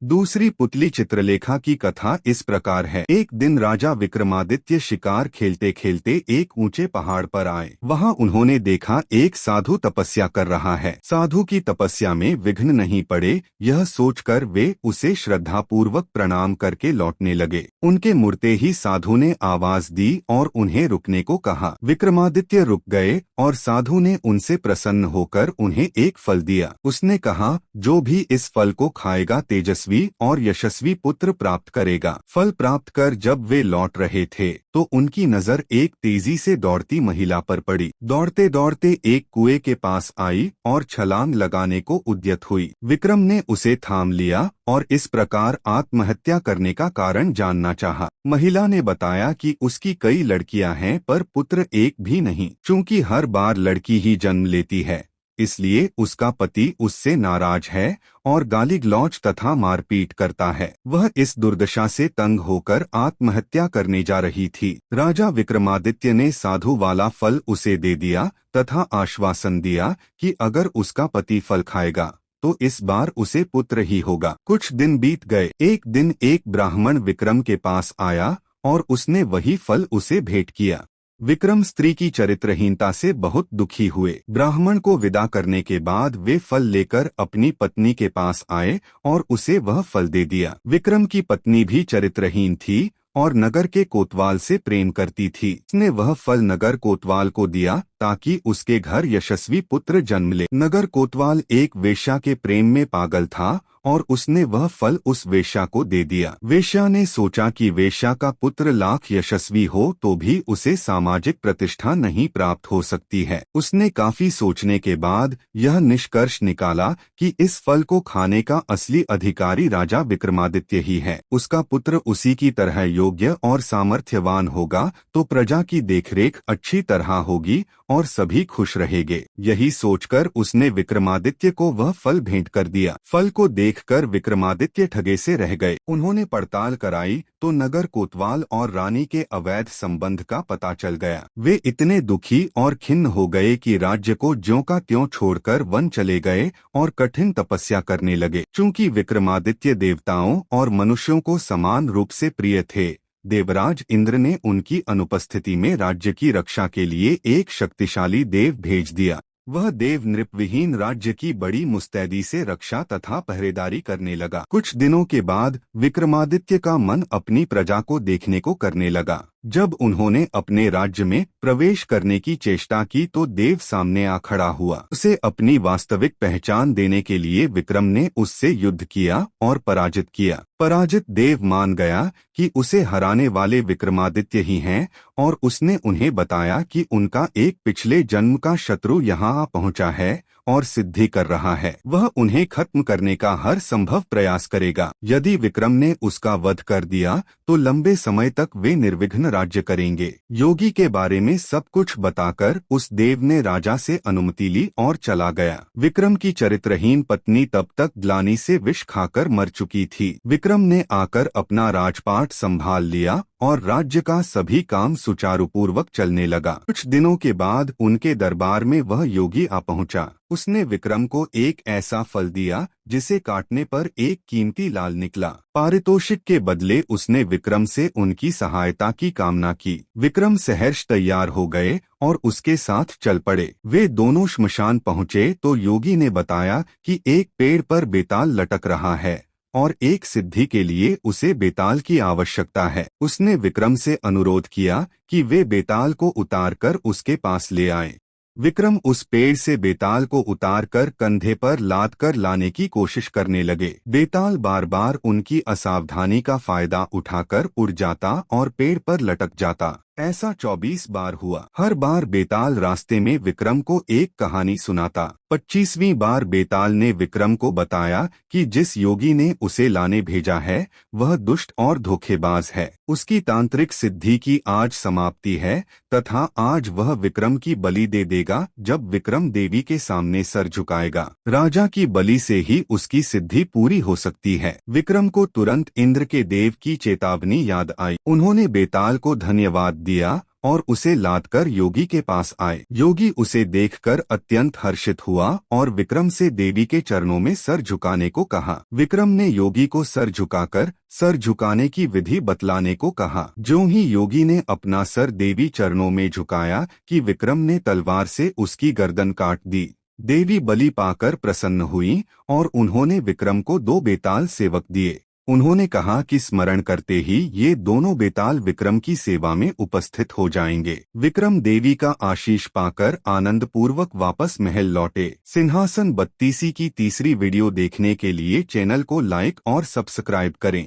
दूसरी पुतली चित्रलेखा की कथा इस प्रकार है। एक दिन राजा विक्रमादित्य शिकार खेलते खेलते एक ऊंचे पहाड़ पर आए। वहां उन्होंने देखा एक साधु तपस्या कर रहा है। साधु की तपस्या में विघ्न नहीं पड़े, यह सोचकर वे उसे श्रद्धापूर्वक प्रणाम करके लौटने लगे। उनके मुड़ते ही साधु ने आवाज दी और उन्हें रुकने को कहा। विक्रमादित्य रुक गए और साधु ने उनसे प्रसन्न होकर उन्हें एक फल दिया। उसने कहा, जो भी इस फल को खाएगा तेजस्वी और यशस्वी पुत्र प्राप्त करेगा। फल प्राप्त कर जब वे लौट रहे थे तो उनकी नजर एक तेजी से दौड़ती महिला पर पड़ी। दौड़ते दौड़ते एक कुएं के पास आई और छलांग लगाने को उद्यत हुई। विक्रम ने उसे थाम लिया और इस प्रकार आत्महत्या करने का कारण जानना चाहा। महिला ने बताया कि उसकी कई लड़कियां हैं पर पुत्र एक भी नहीं। चूंकि हर बार लड़की ही जन्म लेती है, इसलिए उसका पति उससे नाराज है और गाली गलौज तथा मारपीट करता है। वह इस दुर्दशा से तंग होकर आत्महत्या करने जा रही थी। राजा विक्रमादित्य ने साधु वाला फल उसे दे दिया तथा आश्वासन दिया कि अगर उसका पति फल खाएगा तो इस बार उसे पुत्र ही होगा। कुछ दिन बीत गए। एक दिन एक ब्राह्मण विक्रम के पास आया और उसने वही फल उसे भेंट किया। विक्रम स्त्री की चरित्रहीनता से बहुत दुखी हुए। ब्राह्मण को विदा करने के बाद वे फल लेकर अपनी पत्नी के पास आए और उसे वह फल दे दिया। विक्रम की पत्नी भी चरित्रहीन थी और नगर के कोतवाल से प्रेम करती थी। उसने वह फल नगर कोतवाल को दिया ताकि उसके घर यशस्वी पुत्र जन्म ले। नगर कोतवाल एक वेश्या के प्रेम में पागल था और उसने वह फल उस वेश्या को दे दिया। वेश्या ने सोचा कि वेश्या का पुत्र लाख यशस्वी हो तो भी उसे सामाजिक प्रतिष्ठा नहीं प्राप्त हो सकती है। उसने काफी सोचने के बाद यह निष्कर्ष निकाला कि इस फल को खाने का असली अधिकारी राजा विक्रमादित्य ही है। उसका पुत्र उसी की तरह योग्य और सामर्थ्यवान होगा तो प्रजा की देखरेख अच्छी तरह होगी और सभी खुश रहेंगे। यही सोचकर उसने विक्रमादित्य को वह फल भेंट कर दिया। फल को देखकर विक्रमादित्य ठगे से रह गए। उन्होंने पड़ताल कराई तो नगर कोतवाल और रानी के अवैध संबंध का पता चल गया। वे इतने दुखी और खिन्न हो गए कि राज्य को ज्यों का त्यों छोड़कर वन चले गए और कठिन तपस्या करने लगे। चूंकि विक्रमादित्य देवताओं और मनुष्यों को समान रूप से प्रिय थे, देवराज इंद्र ने उनकी अनुपस्थिति में राज्य की रक्षा के लिए एक शक्तिशाली देव भेज दिया। वह देव नृपविहीन राज्य की बड़ी मुस्तैदी से रक्षा तथा पहरेदारी करने लगा। कुछ दिनों के बाद विक्रमादित्य का मन अपनी प्रजा को देखने को करने लगा। जब उन्होंने अपने राज्य में प्रवेश करने की चेष्टा की तो देव सामने आ खड़ा हुआ। उसे अपनी वास्तविक पहचान देने के लिए विक्रम ने उससे युद्ध किया और पराजित किया। पराजित देव मान गया कि उसे हराने वाले विक्रमादित्य ही हैं और उसने उन्हें बताया कि उनका एक पिछले जन्म का शत्रु यहाँ आ पहुँचा है और सिद्धि कर रहा है। वह उन्हें खत्म करने का हर संभव प्रयास करेगा। यदि विक्रम ने उसका वध कर दिया तो लंबे समय तक वे निर्विघ्न राज्य करेंगे। योगी के बारे में सब कुछ बताकर उस देव ने राजा से अनुमति ली और चला गया। विक्रम की चरित्रहीन पत्नी तब तक ग्लानि से विष खाकर मर चुकी थी। विक्रम ने आकर अपना राजपाट संभाल लिया और राज्य का सभी काम सुचारुपूर्वक चलने लगा। कुछ दिनों के बाद उनके दरबार में वह योगी आ पहुंचा। उसने विक्रम को एक ऐसा फल दिया जिसे काटने पर एक कीमती लाल निकला। पारितोषिक के बदले उसने विक्रम से उनकी सहायता की कामना की। विक्रम सहर्ष तैयार हो गए और उसके साथ चल पड़े। वे दोनों श्मशान पहुँचे तो योगी ने बताया कि एक पेड़ पर बेताल लटक रहा है और एक सिद्धि के लिए उसे बेताल की आवश्यकता है। उसने विक्रम से अनुरोध किया कि वे बेताल को उतारकर उसके पास ले आए। विक्रम उस पेड़ से बेताल को उतारकर कंधे पर लाद कर लाने की कोशिश करने लगे। बेताल बार बार उनकी असावधानी का फायदा उठाकर उड़ जाता और पेड़ पर लटक जाता। ऐसा 24 बार हुआ। हर बार बेताल रास्ते में विक्रम को एक कहानी सुनाता। 25वीं बार बेताल ने विक्रम को बताया कि जिस योगी ने उसे लाने भेजा है वह दुष्ट और धोखेबाज है। उसकी तांत्रिक सिद्धि की आज समाप्ति है तथा आज वह विक्रम की बलि दे देगा जब विक्रम देवी के सामने सर झुकाएगा। राजा की बलि से ही उसकी सिद्धि पूरी हो सकती है। विक्रम को तुरंत इंद्र के देव की चेतावनी याद आई। उन्होंने बेताल को धन्यवाद दिया और उसे लादकर योगी के पास आए। योगी उसे देखकर अत्यंत हर्षित हुआ और विक्रम से देवी के चरणों में सर झुकाने को कहा। विक्रम ने योगी को सर झुकाने की विधि बतलाने को कहा। ज्यों ही योगी ने अपना सर देवी चरणों में झुकाया कि विक्रम ने तलवार से उसकी गर्दन काट दी। देवी बलि पाकर प्रसन्न हुई और उन्होंने विक्रम को 2 बेताल सेवक दिए। उन्होंने कहा कि स्मरण करते ही ये दोनों बेताल विक्रम की सेवा में उपस्थित हो जाएंगे। विक्रम देवी का आशीष पाकर आनंद पूर्वक वापस महल लौटे। सिंहासन 32 की तीसरी वीडियो देखने के लिए चैनल को लाइक और सब्सक्राइब करें।